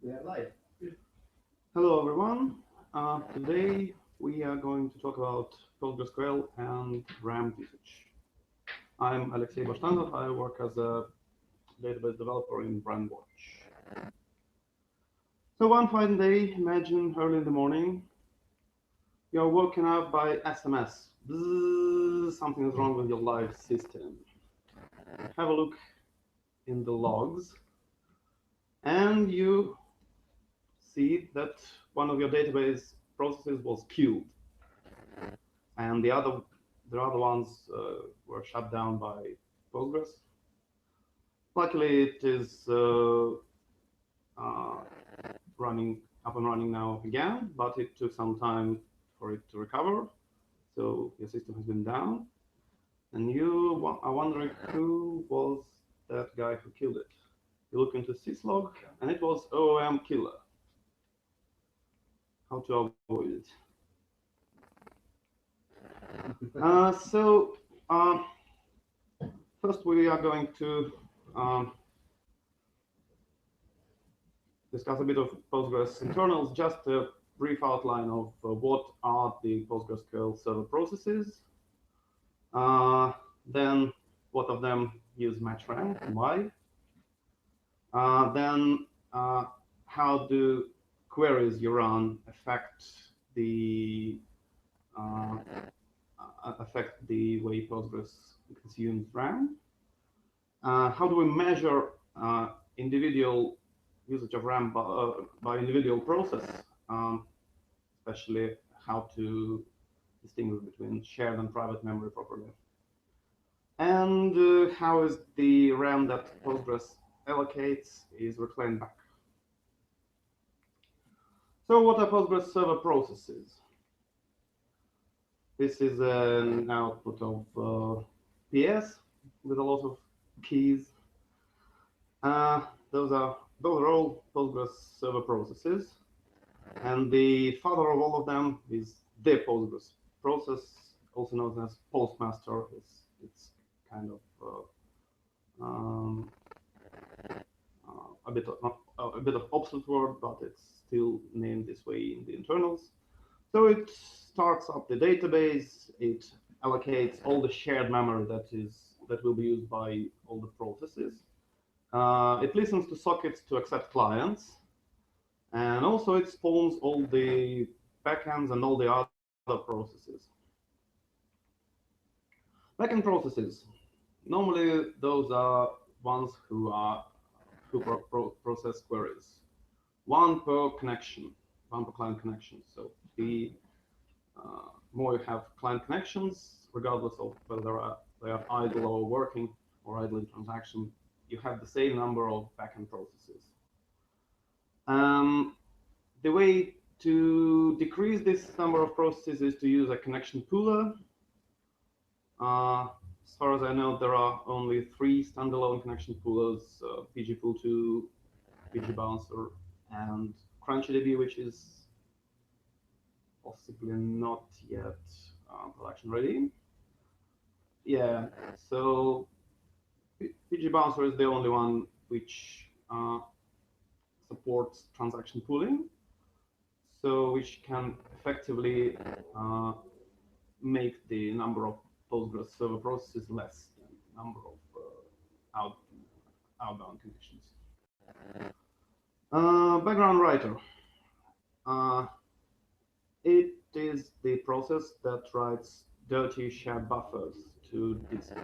We are live. Hello everyone. Today we are going to talk about PostgreSQL and RAM usage. I'm Alexey Bashtanov. I work as a database developer in Brandwatch. So one fine day, imagine early in the morning, you're woken up by SMS. Bzzz, something is wrong with your live system. Have a look in the logs and you see that one of your database processes was killed, and the other ones were shut down by Postgres. Luckily, it is running up and running now again, but it took some time for it to recover. So your system has been down, and you are wondering who was that guy who killed it. You look into syslog, and it was OOM killer. How to avoid it? First we are going to discuss a bit of Postgres internals, just a brief outline of what are the PostgreSQL server processes, then what of them use match RAM and why, then how do queries you run affect the way Postgres consumes RAM. How do we measure individual usage of RAM by individual process, especially how to distinguish between shared and private memory properly. And how is the RAM that Postgres allocates is reclaimed back. So what are Postgres server processes? This is an output of PS with a lot of keys. Those are all Postgres server processes, and the father of all of them is the Postgres process, also known as postmaster. It's kind of a bit of obsolete word, but it's still named this way in the internals. So it starts up the database. It allocates all the shared memory that will be used by all the processes. It listens to sockets to accept clients, and also it spawns all the backends and all the other processes. Backend processes. Normally, those are ones who process queries. One per connection, one per client connection. So the more you have client connections, regardless of whether they are idle or working or idle in transaction, you have the same number of backend processes. The way to decrease this number of processes is to use a connection pooler. As far as I know, there are only 3 standalone connection poolers: pgpool2, pgbouncer, and CrunchyDB, which is possibly not yet production ready. Yeah, so pgbouncer is the only one which supports transaction pooling, so which can effectively make the number of Postgres server processes less than the number of outbound connections. Background writer. It is the process that writes dirty shared buffers to disk.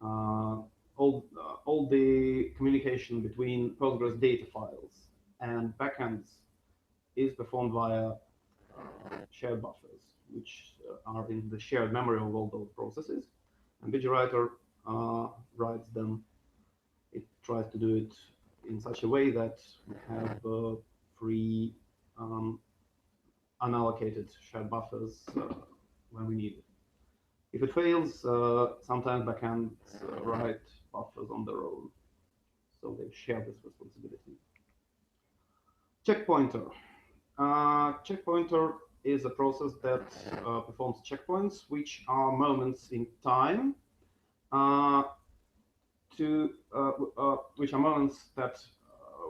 All the communication between Postgres data files and backends is performed via shared buffers, which are in the shared memory of all those processes. And BGWriter writes them. It tries to do it in such a way that we have free unallocated shared buffers when we need it. If it fails, sometimes backends write buffers on their own, so they share this responsibility. Checkpointer. Checkpointer is a process that performs checkpoints, which are moments in time, which are moments that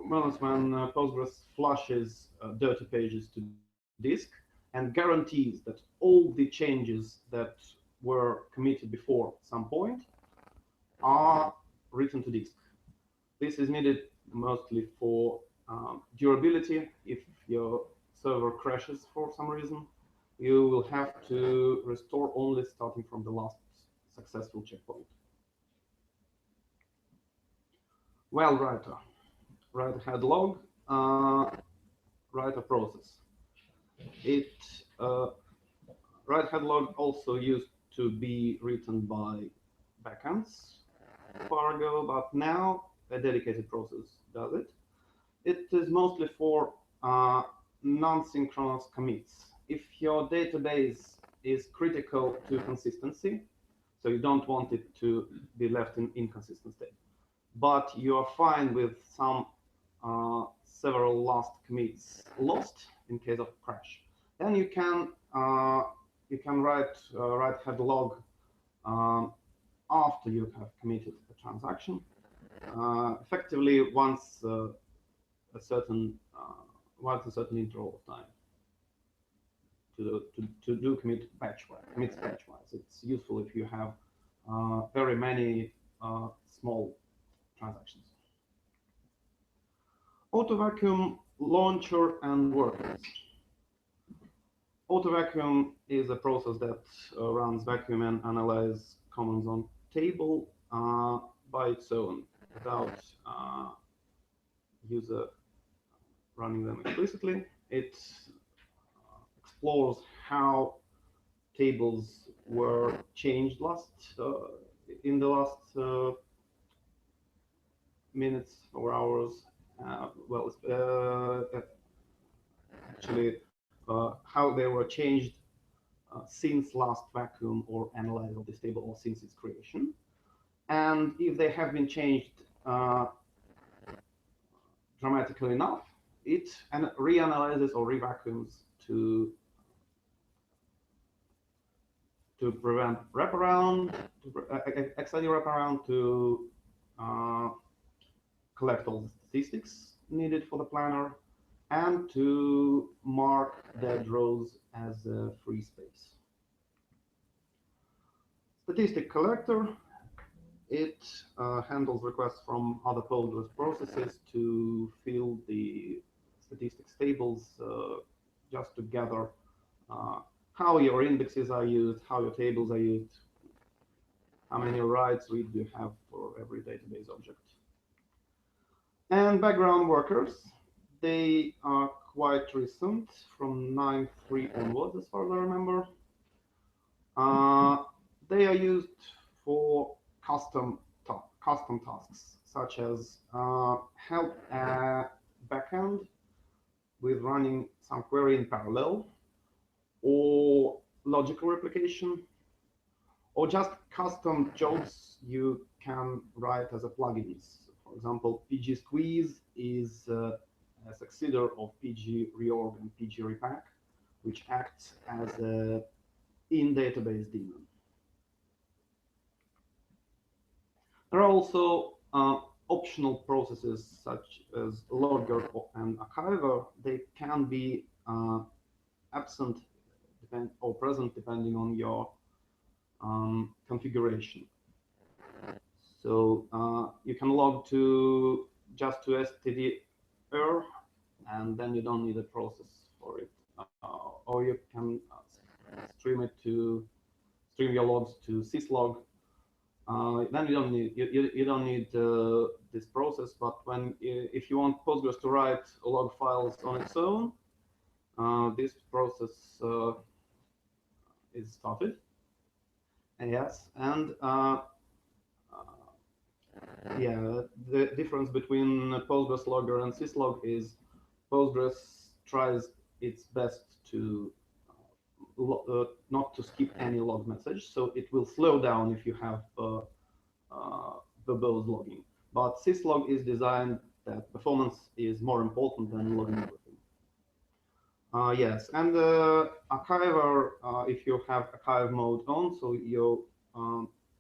moments when Postgres flushes dirty pages to disk and guarantees that all the changes that were committed before some point are written to disk. This is needed mostly for durability. If your server crashes for some reason, you will have to restore only starting from the last successful checkpoint. Well, write-ahead log, write a process. Write-ahead log also used to be written by backends far ago, but now a dedicated process does it. It is mostly for non-synchronous commits. If your database is critical to consistency, so you don't want it to be left in inconsistent state, but you are fine with some several last commits lost in case of crash, then you can write-ahead log after you have committed a transaction. Effectively, once a certain interval of time to do commits batch-wise. It's useful if you have very many small transactions. Auto vacuum launcher and workers. Auto vacuum is a process that runs vacuum and analyze commands on table by its own without user running them explicitly. It explores how tables were changed in the last minutes or hours. Actually, how they were changed since last vacuum or analyze of this table or since its creation. And if they have been changed dramatically enough, it reanalyzes or revacuums to prevent wraparound, XID wraparound, to collect all the statistics needed for the planner, and to mark dead rows as a free space. Statistic collector, it handles requests from other Postgres processes to fill the statistics tables just to gather how your indexes are used, how your tables are used, how many writes, reads do you have for every database object. And background workers, they are quite recent, from 9.3 onwards, as far as I remember. They are used for custom tasks, such as help a backend with running some query in parallel, or logical replication, or just custom jobs you can write as a plugins. For example, PG Squeeze is a successor of PG Reorg and PG Repack, which acts as a in-database daemon. There are also optional processes such as logger and archiver. They can be absent or present depending on your configuration. So you can log just to std_er, and then you don't need a process for it. Or you can stream your logs to syslog. Then you don't need this process. But if you want Postgres to write log files on its own, this process is started. Yes, and yeah, the difference between Postgres logger and syslog is Postgres tries its best to not to skip any log message, so it will slow down if you have verbose logging. But syslog is designed that performance is more important than logging everything. Yes, and archiver, if you have archive mode on, so your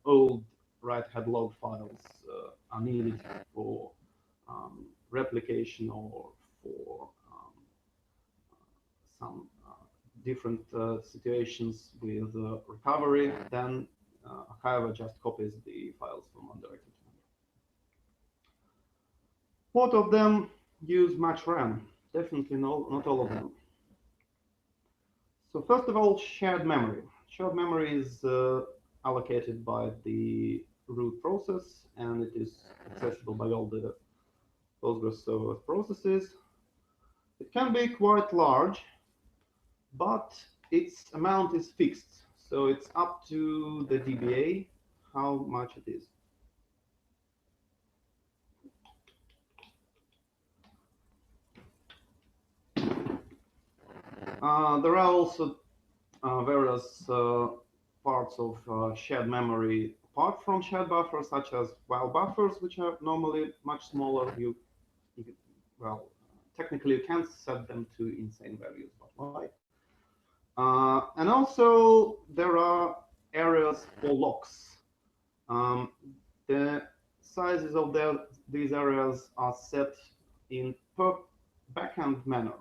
old write-ahead log files are needed for replication or for some different situations with recovery, then however just copies the files from one directory to another. What of them use much RAM? Definitely not all of them. So first of all, shared memory. Shared memory is allocated by the root process, and it is accessible by all the Postgres server processes. It can be quite large, but its amount is fixed. So it's up to the DBA how much it is. There are also various parts of shared memory apart from shared buffers, such as file buffers, which are normally much smaller. Well, technically you can't set them to insane values, but why? And also there are areas for locks. The sizes of these areas are set in per backend manner,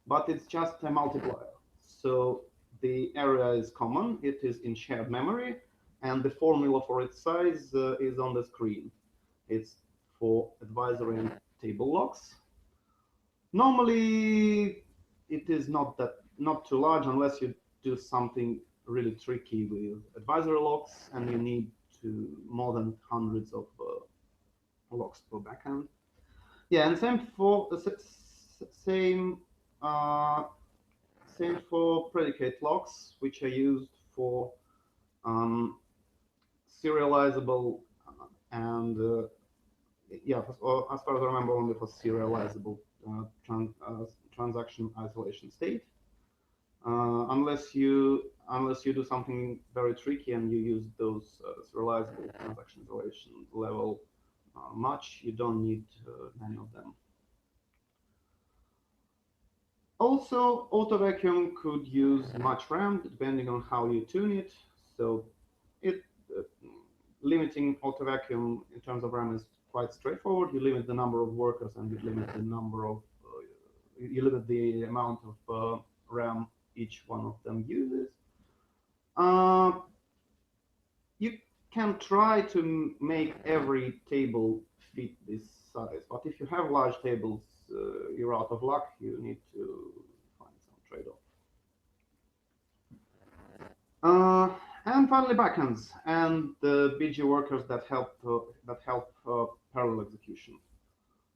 but it's just a multiplier. So the area is common, it is in shared memory, and the formula for its size is on the screen. It's for advisory and table locks. Normally, it is not too large unless you do something really tricky with advisory locks, and you need to more than hundreds of locks per backend. Yeah, and same for same for predicate locks, which are used for serializable and yeah, as far as I remember, only for serializable transaction isolation state. Unless you do something very tricky and you use those serializable transaction isolation level much, you don't need many of them. Also, auto vacuum could use much RAM depending on how you tune it. So limiting auto vacuum in terms of RAM is quite straightforward. You limit the number of workers and you limit the number of you limit the amount of RAM each one of them uses. You can try to make every table fit this size, but if you have large tables, you're out of luck. You need to find some trade-off. And finally, backends and the BG workers that help parallel execution.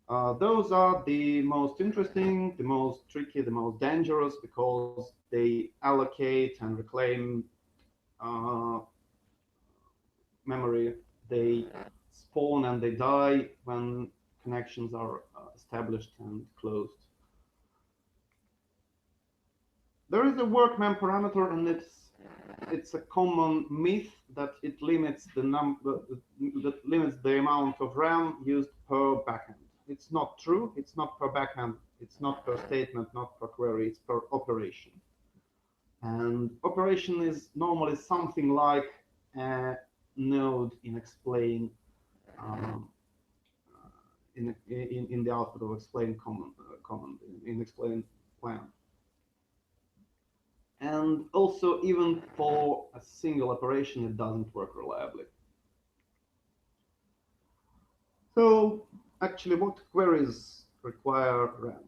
Those are the most interesting, the most tricky, the most dangerous, because they allocate and reclaim memory. They spawn and they die when connections are established and closed. There is a workman parameter, and it's a common myth that it limits the amount of RAM used per backend. It's not true. It's not per backend. It's not per statement, not per query. It's per operation. And operation is normally something like a node in explain in the output of explain command in explain plan. And also, even for a single operation, it doesn't work reliably. So actually, what queries require RAM?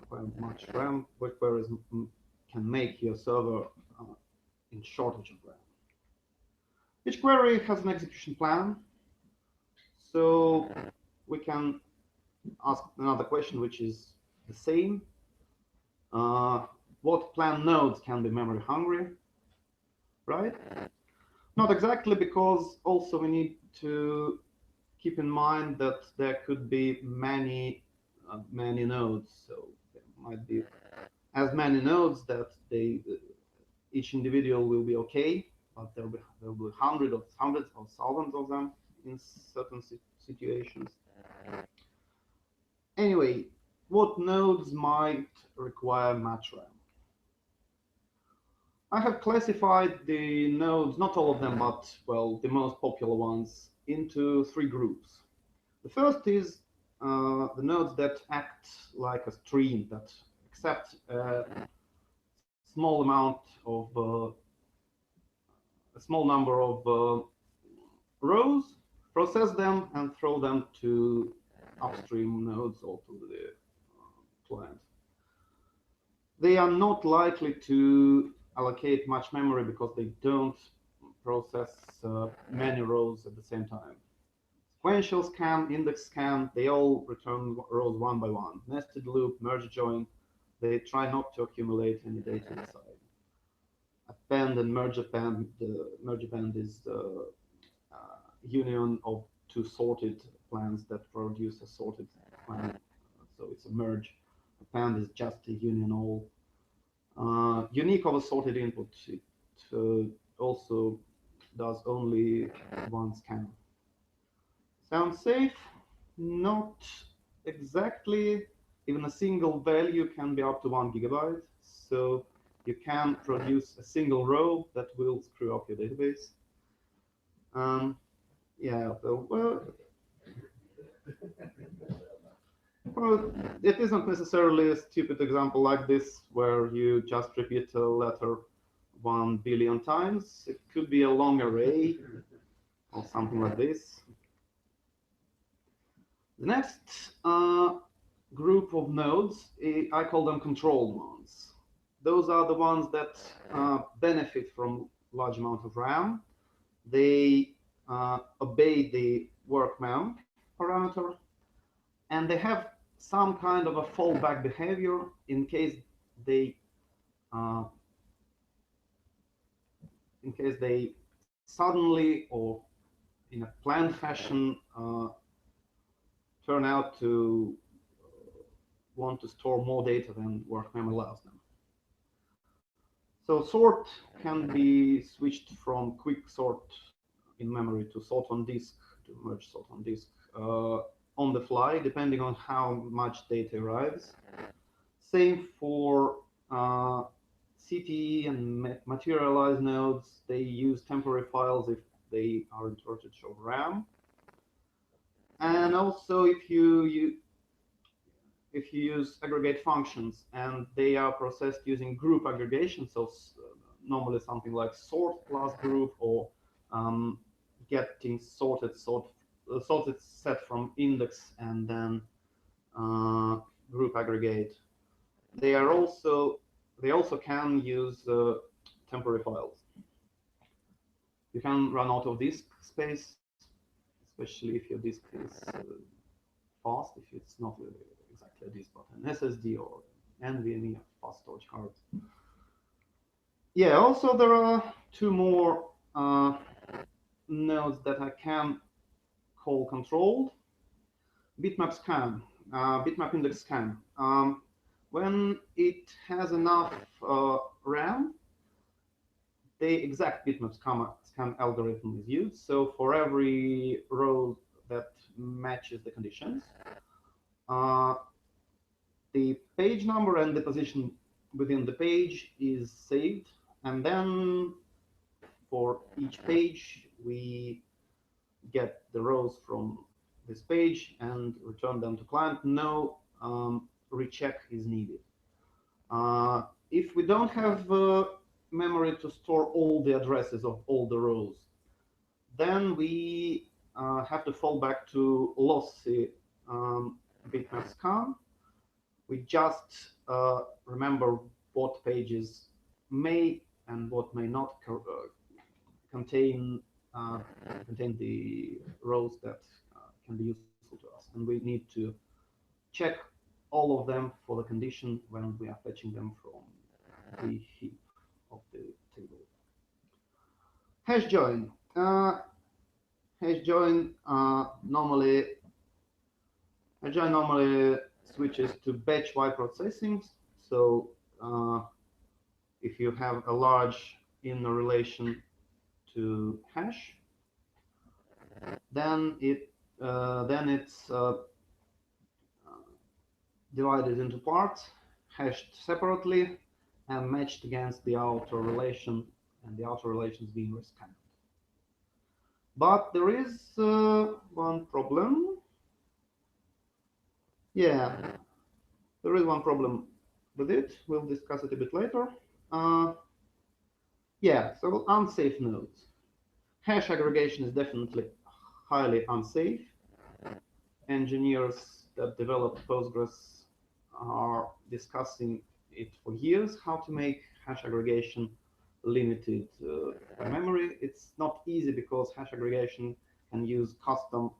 Require much RAM? What queries can make your server in shortage of RAM? Each query has an execution plan. So we can ask another question, which is the same. What plan nodes can be memory hungry, right? Not exactly, because also we need to keep in mind that there could be many nodes. So there might be as many nodes that each individual will be okay, but there will be hundreds of thousands of them in certain situations. Anyway, what nodes might require much RAM? I have classified the nodes, not all of them, but well, the most popular ones, into three groups. The first is the nodes that act like a stream, that accept small amount of a small number of rows, process them, and throw them to upstream nodes or to the client. They are not likely to allocate much memory because they don't process many rows at the same time. Sequential scan, index scan, they all return rows one by one. Nested loop, merge join, they try not to accumulate any data inside. Append and merge append, the merge append is the union of two sorted plans that produce a sorted plan. So it's a merge. Append is just a union all. Unique of a sorted input, it also does only one scan. Sounds safe? Not exactly. Even a single value can be up to 1 GB. So you can produce a single row that will screw up your database. Yeah, so, well, it isn't necessarily a stupid example like this where you just repeat a letter 1 billion times. It could be a long array or something like this. The next group of nodes, I call them controlled ones. Those are the ones that benefit from large amount of RAM. They obey the work mem parameter, and they have some kind of a fallback behavior in case they suddenly or in a planned fashion turn out to want to store more data than work mem allows them. So sort can be switched from quick sort in memory to sort on disk, to merge sort on disk on the fly, depending on how much data arrives. Same for CTE and materialized nodes. They use temporary files if they are in shortage of RAM. And also if you use aggregate functions and they are processed using group aggregation, so normally something like sort plus group or getting sorted set from index and then group aggregate. They also can use temporary files. You can run out of disk space, especially if your disk is fast, if it's not exactly a disk but an SSD or NVMe, fast storage cards. Yeah, also there are two more nodes that I can call controlled. Bitmap scan, bitmap index scan. When it has enough RAM, the exact bitmap scan algorithm is used. So for every row that matches the conditions, the page number and the position within the page is saved, and then for each page we get the rows from this page and return them to client. No recheck is needed. If we don't have memory to store all the addresses of all the rows, then we have to fall back to lossy bitmap scan. We just remember what pages may and what may not contain the rows that can be useful to us, and we need to check all of them for the condition when we are fetching them from the heap of the table. Hash join. Hash join normally switches to batch-wide processing. So if you have a large inner relation to hash, then it's divided into parts, hashed separately, and matched against the outer relation, and the outer relation is being rescanned. But there is one problem. Yeah, there is one problem with it. We'll discuss it a bit later. Yeah, so unsafe nodes. Hash aggregation is definitely highly unsafe. Engineers that develop Postgres are discussing it for years, how to make hash aggregation limited by memory. It's not easy because hash aggregation can use custom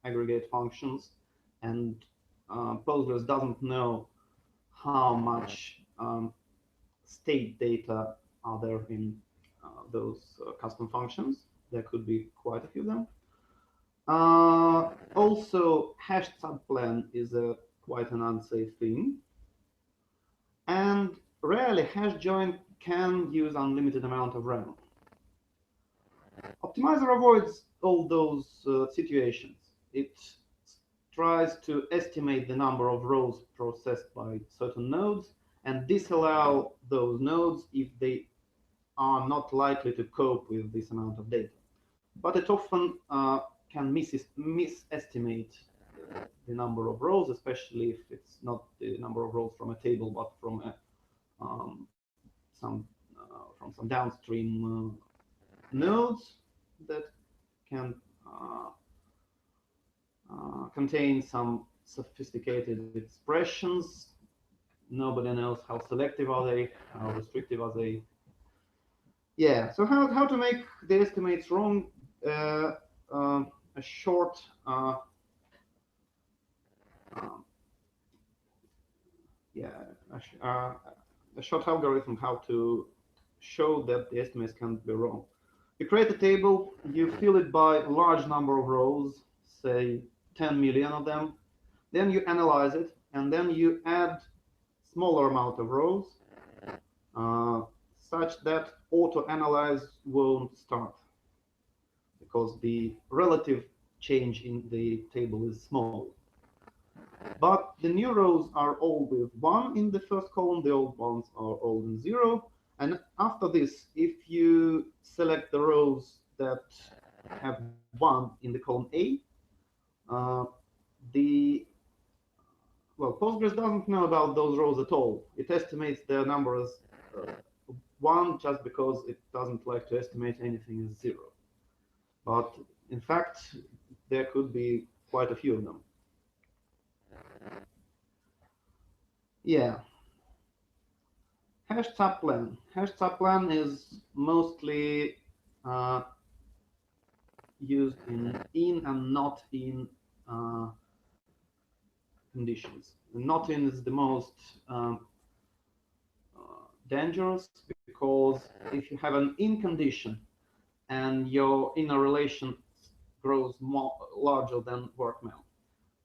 aggregate functions, and Postgres doesn't know how much state data are there in those custom functions. There could be quite a few of them. Also, hashed subplan is quite an unsafe thing. And rarely hash join can use unlimited amount of RAM. Optimizer avoids all those situations. It tries to estimate the number of rows processed by certain nodes and disallow those nodes if they are not likely to cope with this amount of data. But it often can misestimate the number of rows, especially if it's not the number of rows from a table, but from a, from some downstream nodes that can contain some sophisticated expressions. Nobody knows how selective are they, how restrictive are they. Yeah, so how to make the estimates wrong? A short a short algorithm how to show that the estimates can be wrong. You create a table, you fill it by a large number of rows, say 10 million of them, then you analyze it, and then you add smaller amount of rows such that auto-analyze won't start because the relative change in the table is small. But the new rows are all with 1 in the first column, the old ones are all in 0. And after this, if you select the rows that have 1 in the column A, Postgres doesn't know about those rows at all. It estimates their number as 1 just because it doesn't like to estimate anything as 0. But in fact, there could be quite a few of them. Yeah. Hash subplan. Hash subplan is mostly used in and not in conditions. Not in is the most dangerous because if you have an in condition and your inner relation grows larger than workmel,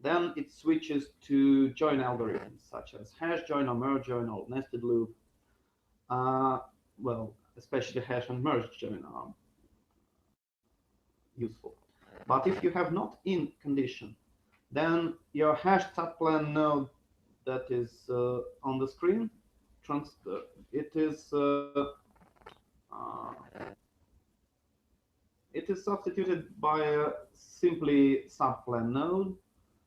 then it switches to join algorithms such as hash join or merge join or nested loop. Well, especially hash and merge join are useful. But if you have not in condition, then your hash subplan node that is on the screen, it is substituted by a simply subplan node,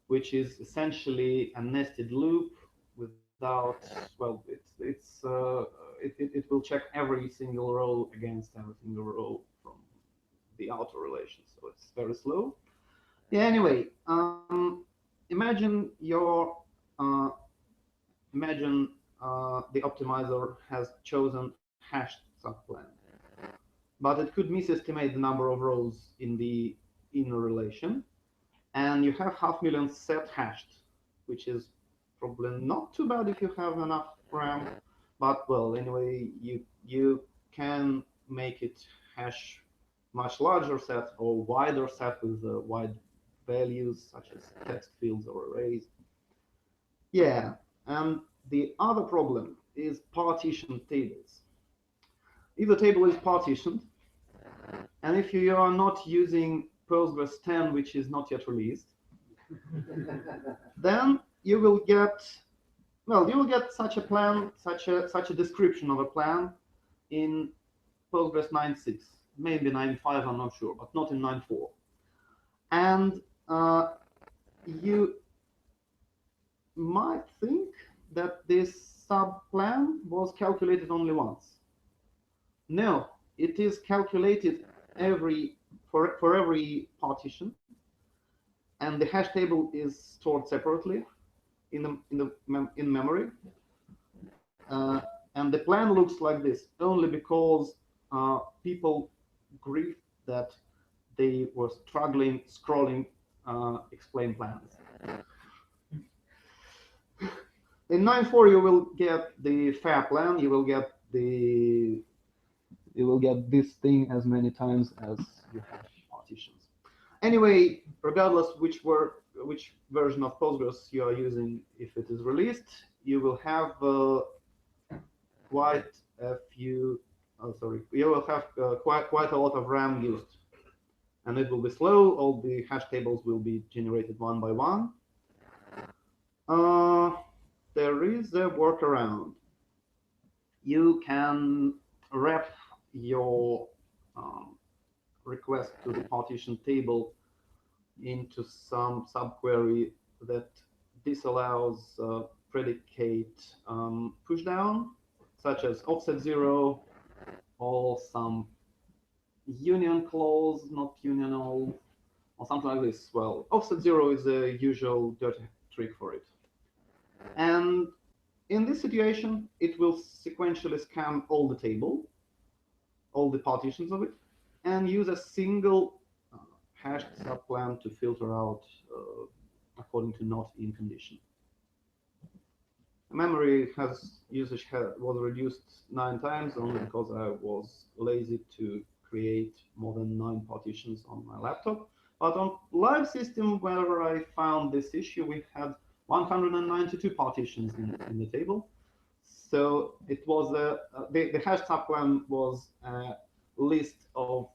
which is essentially a nested loop without, well, it will check every single row against every single row from the outer relation, so it's very slow. Yeah, anyway, imagine the optimizer has chosen hashed subplan, but it could misestimate the number of rows in the inner relation, and you have 500,000 set hashed, which is probably not too bad if you have enough RAM, but well, anyway, you can make it hash much larger set or wider set with wide values such as text fields or arrays. Yeah, and the other problem is partitioned tables. If the table is partitioned, and if you are not using Postgres 10, which is not yet released, then you will get, well, you will get such a plan, such a description of a plan in Postgres 9.6, maybe 9.5, I'm not sure, but not in 9.4. And might think that this subplan was calculated only once. No, it is calculated for every partition, and the hash table is stored separately in memory. And the plan looks like this only because people grieved that they were struggling scrolling explain plans. In 9.4 you will get the fair plan. You will get this thing as many times as you have partitions. Anyway, regardless which version of Postgres you are using, if it is released, you will have quite a few. You will have quite a lot of RAM used, and it will be slow. All the hash tables will be generated one by one. There is a workaround. You can wrap your request to the partition table into some subquery that disallows predicate pushdown, such as offset 0 or some union clause, not union all, or something like this. Well, offset 0 is a usual dirty trick for it. And in this situation, it will sequentially scan all the table, all the partitions of it, and use a single hashed subplan to filter out according to not in condition. Memory usage was reduced 9 times only because I was lazy to create more than 9 partitions on my laptop. But on live system, where I found this issue, we had 192 partitions in the table. So it was the hash subplan was a list of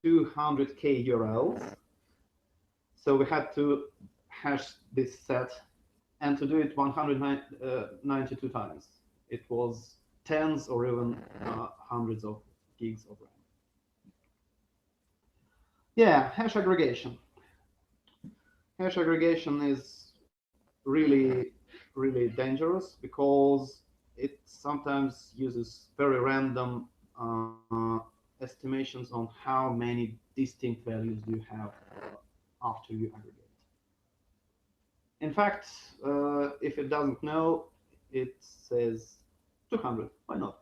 200k URLs. So we had to hash this set, and to do it 192 times. It was tens or even hundreds of gigs of RAM. Yeah, hash aggregation. Hash aggregation is really dangerous because it sometimes uses very random estimations on how many distinct values do you have after you aggregate. In fact, if it doesn't know, it says 200. Why not?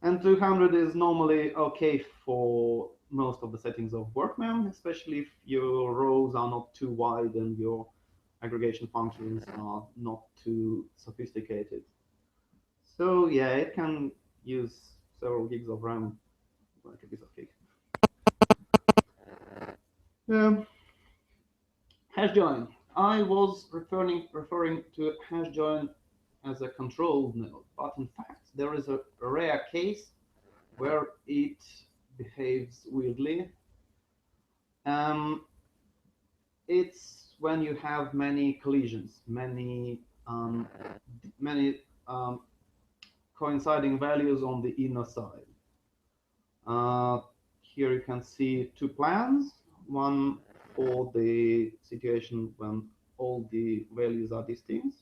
And 200 is normally okay for most of the settings of Workman, especially if your rows are not too wide and your aggregation functions are not too sophisticated. So yeah, it can use several gigs of RAM like a piece of cake. Hash join. I was referring to hash join as a controlled node, but in fact there is a rare case where it behaves weirdly. It's when you have many collisions, many coinciding values on the inner side. Here you can see 2 plans, one for the situation when all the values are distinct,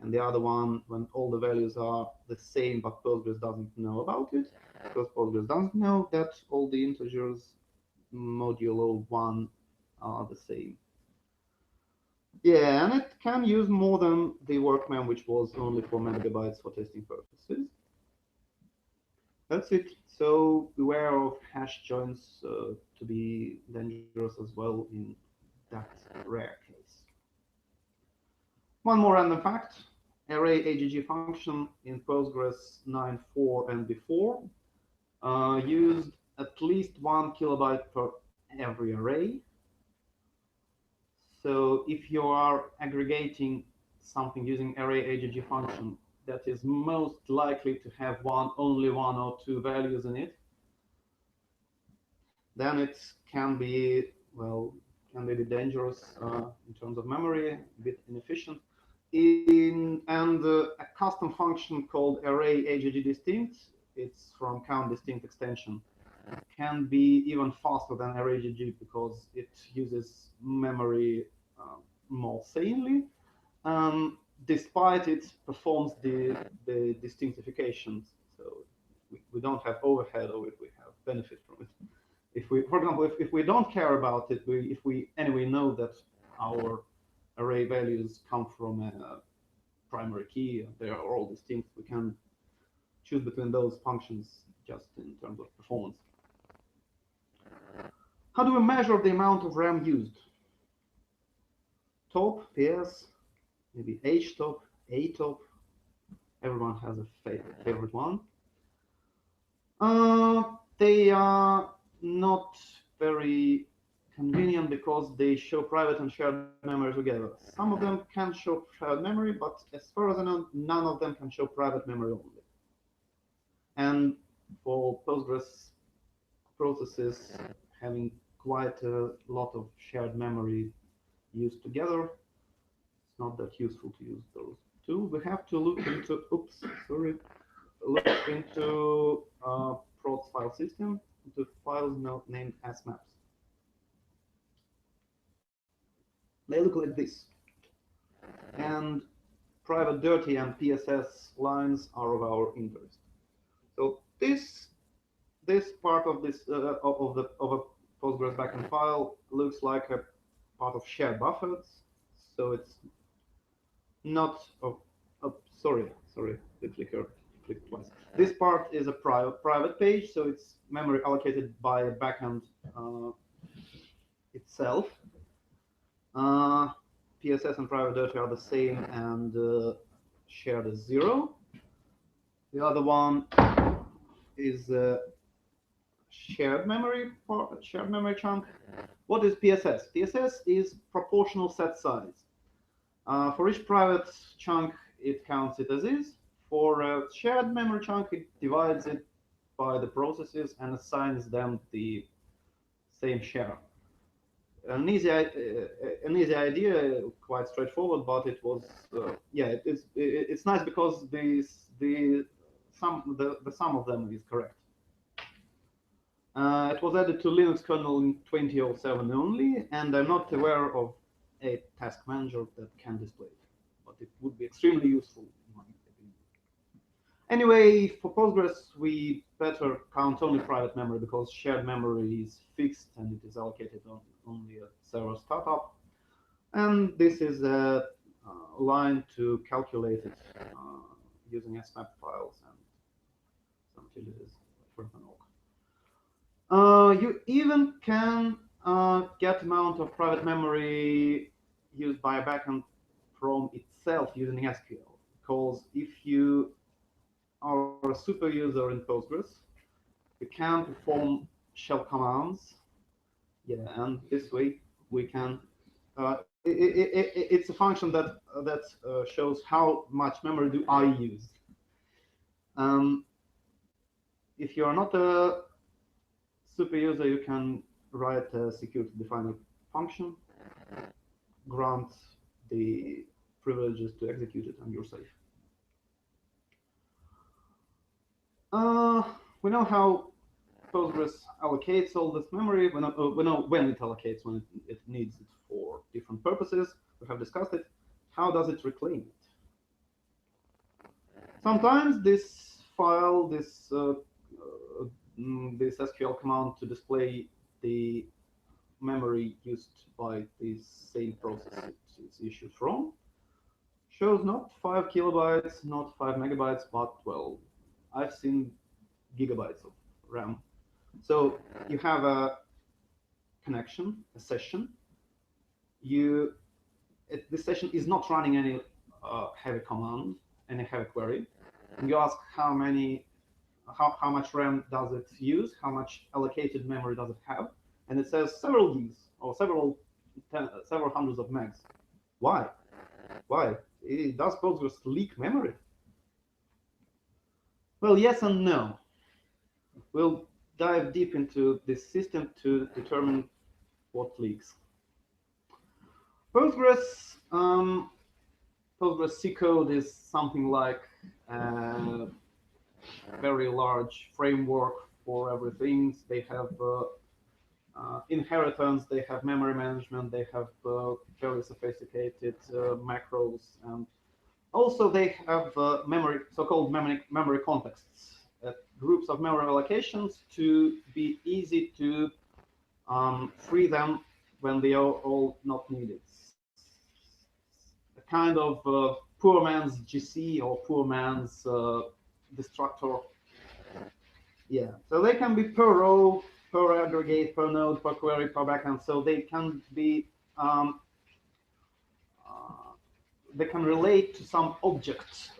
and the other one when all the values are the same, but Postgres doesn't know about it, because Postgres doesn't know that all the integers modulo 1 are the same. Yeah, and it can use more than the Workman, which was only 4 megabytes for testing purposes. That's it. So beware of hash joins to be dangerous as well in that rare case. One more random fact. Array AGG function in Postgres 9.4 and before used at least 1 kilobyte per every array. So if you are aggregating something using array AGG function that is most likely to have only 1 or 2 values in it, then it can be, well, can be dangerous in terms of memory, a bit inefficient. And a custom function called array AGG distinct, it's from count distinct extension, can be even faster than array AGG because it uses memory more sanely, despite it performs the distinctifications. So we don't have overhead of it, we have benefit from it. If we, for example, if we don't care about it, if we anyway know that our array values come from a primary key and they are all distinct, we can choose between those functions just in terms of performance. How do we measure the amount of RAM used? Top, PS, maybe HTOP, ATOP. Everyone has a favorite one. They are not very convenient because they show private and shared memory together. Some of them can show shared memory, but as far as I know, none of them can show private memory only. And for Postgres processes having quite a lot of shared memory used together, it's not that useful to use those two. We have to look into, look into prods file system, into files named as maps. They look like this. And private dirty and PSS lines are of our interest. So this part of this of a Postgres backend file looks like a part of shared buffers. So it's not. Sorry, the clicker clicked twice. This part is a private page, so it's memory allocated by a backend itself. PSS and private dirty are the same and shared as 0. The other one is shared memory chunk. What is PSS? PSS is proportional set size. For each private chunk, it counts it as is. For a shared memory chunk, it divides it by the processes and assigns them the same share. An easy idea, quite straightforward, but it was it's nice because the sum of them is correct. It was added to Linux kernel in 2007 only, and I'm not aware of a task manager that can display it, but it would be extremely useful in my opinion. Anyway, for Postgres, we better count only private memory because shared memory is fixed and it is allocated on only a server startup. And this is a line to calculate it using SMAP files and some utilities for you even can get amount of private memory used by a backend from itself using SQL. Because if you are a super user in Postgres, you can perform shell commands. Yeah, and this way we can. It's a function that shows how much memory do I use. If you are not a super user, you can write a security defined function, grant the privileges to execute it, and you're safe. We know how Postgres allocates all this memory. We know when it allocates, when it needs it for different purposes. We have discussed it. How does it reclaim it? Sometimes this file, this SQL command to display the memory used by this same process it's issued from, shows not 5 kilobytes, not 5 megabytes, but, well, I've seen gigabytes of RAM. So you have a connection, a session. This session is not running any heavy command, any heavy query. And you ask how much RAM does it use, how much allocated memory does it have, and it says several gigs or several hundreds of megs. Why? Why? Does Postgres leak memory? Well, yes and no. We'll dive deep into this system to determine what leaks. Postgres C code is something like a very large framework for everything. They have inheritance, they have memory management, they have very sophisticated macros, and also they have memory, so-called memory contexts, groups of memory allocations to be easy to free them when they are all not needed. A kind of poor man's GC or poor man's destructor. Yeah, so they can be per row, per aggregate, per node, per query, per backend. So um, uh, they can relate to some object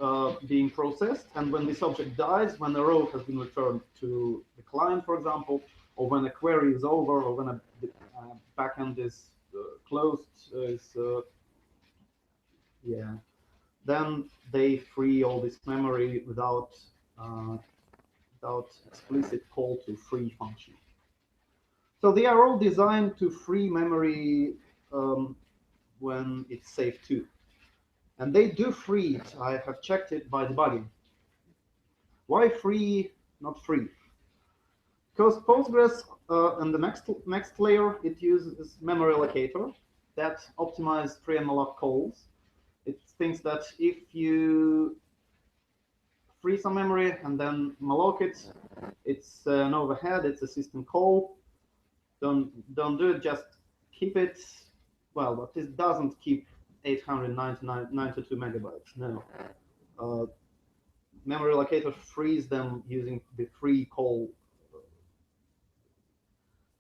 being processed, and when this object dies, when a row has been returned to the client, for example, or when a query is over, or when a backend is closed, yeah, then they free all this memory uh, without explicit call to free function. So they are all designed to free memory when it's safe too. And they do free it. I have checked it by debugging. Why free, not free? Because Postgres and the next layer, it uses memory allocator that optimizes free and malloc calls. It thinks that if you free some memory and then malloc it, it's an overhead, it's a system call. Don't do it, just keep it. Well, but this doesn't keep 892 megabytes. No. Memory allocator frees them using the free call.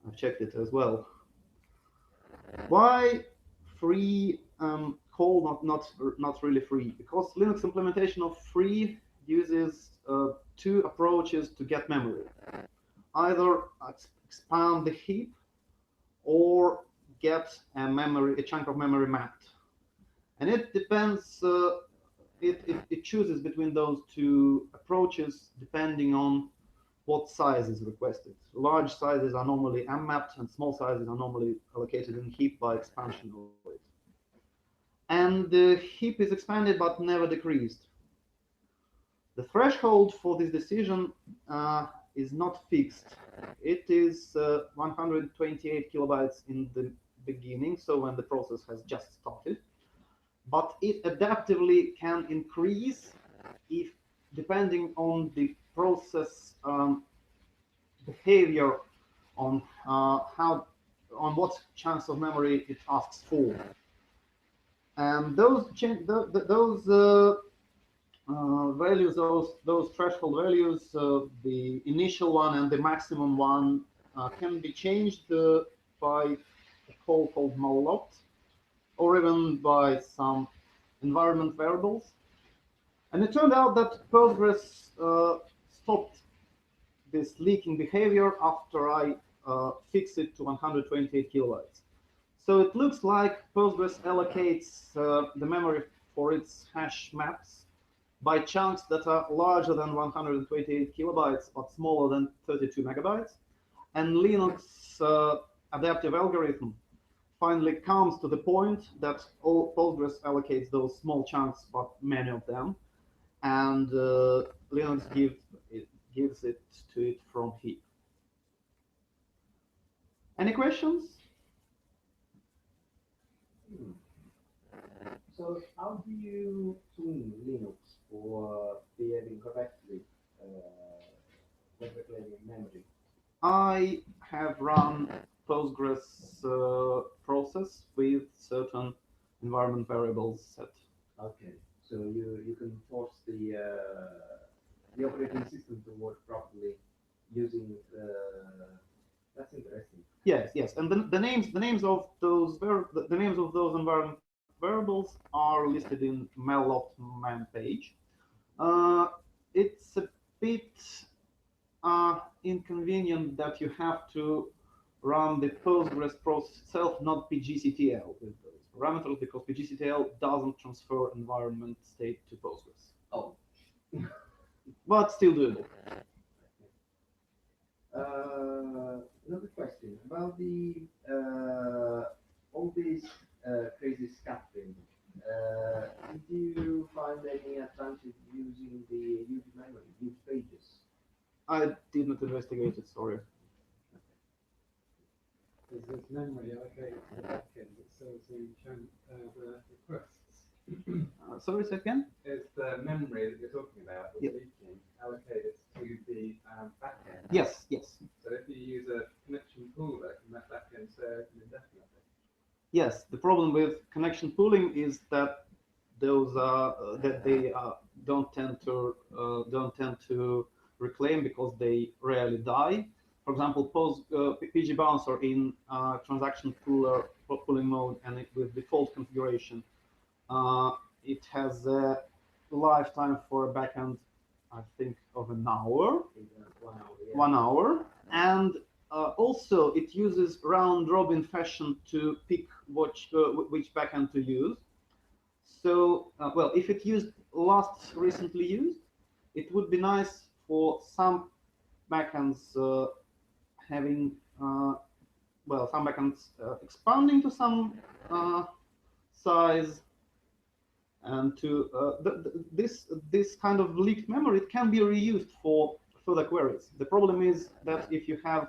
I've checked it as well. Why free call, not really free? Because Linux implementation of free uses two approaches to get memory. Either expand the heap or get a chunk of memory mapped. And it depends, it chooses between those two approaches depending on what size is requested. Large sizes are normally mapped, and small sizes are normally allocated in heap by expansion of it. And the heap is expanded but never decreased. The threshold for this decision is not fixed. It is 128 kilobytes in the beginning, so when the process has just started. But it adaptively can increase if, depending on the process behavior, on what chunks of memory it asks for, and those values, those threshold values, the initial one and the maximum one, can be changed by a call called malloc, or even by some environment variables. And it turned out that Postgres stopped this leaking behavior after I fixed it to 128 kilobytes. So it looks like Postgres allocates the memory for its hash maps by chunks that are larger than 128 kilobytes but smaller than 32 megabytes. And Linux adaptive algorithm finally comes to the point that all Postgres allocates those small chunks, but many of them, and Linux gives it to it from heap. Any questions? So how do you tune Linux for behaving correctly when reclaiming memory? I have run Postgres process with certain environment variables set. Okay, so you can force the operating system to work properly using. That's interesting. Yes, and the names of those environment variables are listed in malloc man page. It's a bit inconvenient that you have to run the Postgres process itself, not pgctl with those parameters, because pgctl doesn't transfer environment state to Postgres. Oh. But still doable. Another question about the all these crazy scattering. Did you find any advantage using the huge memory, huge pages? I did not investigate it, sorry. is this memory allocated to the backend that serves the requests? Sorry, say again? Is the memory that you're talking about that's leaking allocated to the backend? Yes, yes. So if you use a connection pooler, can that backend serve indefinitely? Yes, the problem with connection pooling is that those they don't tend to reclaim because they rarely die. For example, PG Bouncer in transaction pooling mode and with default configuration, it has a lifetime for a backend, I think, of an hour. 1 hour. Yeah. 1 hour, and also it uses round-robin fashion to pick which backend to use. So, well, if it used last recently used, it would be nice for some backends having, well, some backends expanding to some size, and to this kind of leaked memory, it can be reused for further queries. The problem is that if you have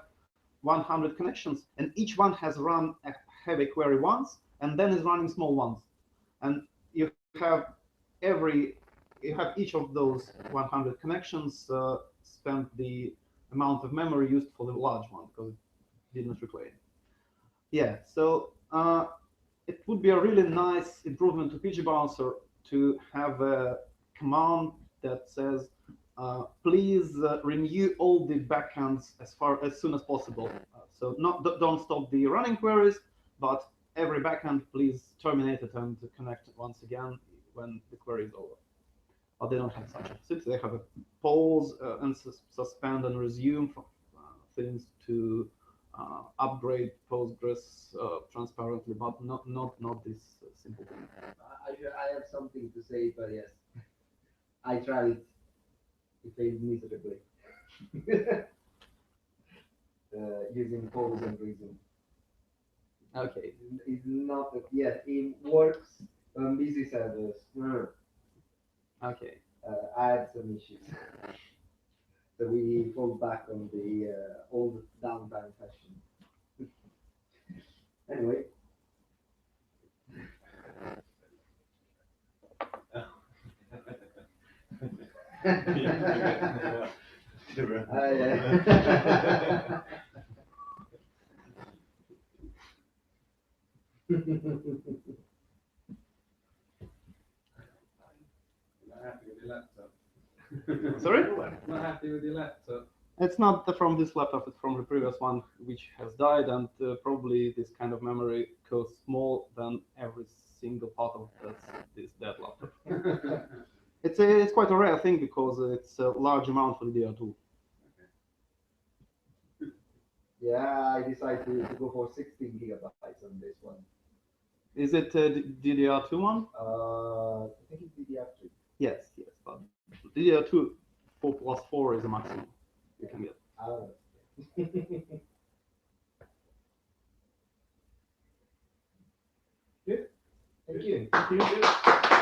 100 connections and each one has run a heavy query once and then is running small ones, and you have each of those 100 connections spent the amount of memory used for the large one because it did not reclaim. Yeah, so it would be a really nice improvement to PG Bouncer to have a command that says, please renew all the backends as soon as possible. So don't stop the running queries, but every backend, please terminate it and connect once again when the query is over. But they don't have such a thing. They have a pause and suspend and resume things to upgrade Postgres transparently, but not this simple thing. I have something to say, but yes, I tried it. It failed miserably. Using pause and resume. Okay. It's not. Yes, it works on busy servers. Okay. I had some issues. So we fall back on the old downtime fashion. Anyway. Yeah. Not happy with your laptop. Sorry? Not happy with your laptop. It's not from this laptop, it's from the previous one, which has died, and probably this kind of memory costs more than every single part of this dead laptop. It's quite a rare thing because it's a large amount for the DR2. Yeah, I decided to go for 16 gigabytes on this one. Is it DDR2 one? I think it's DDR3. Yes, but DDR2 4+4 is the maximum you can get. Good. Thank you. Thank you.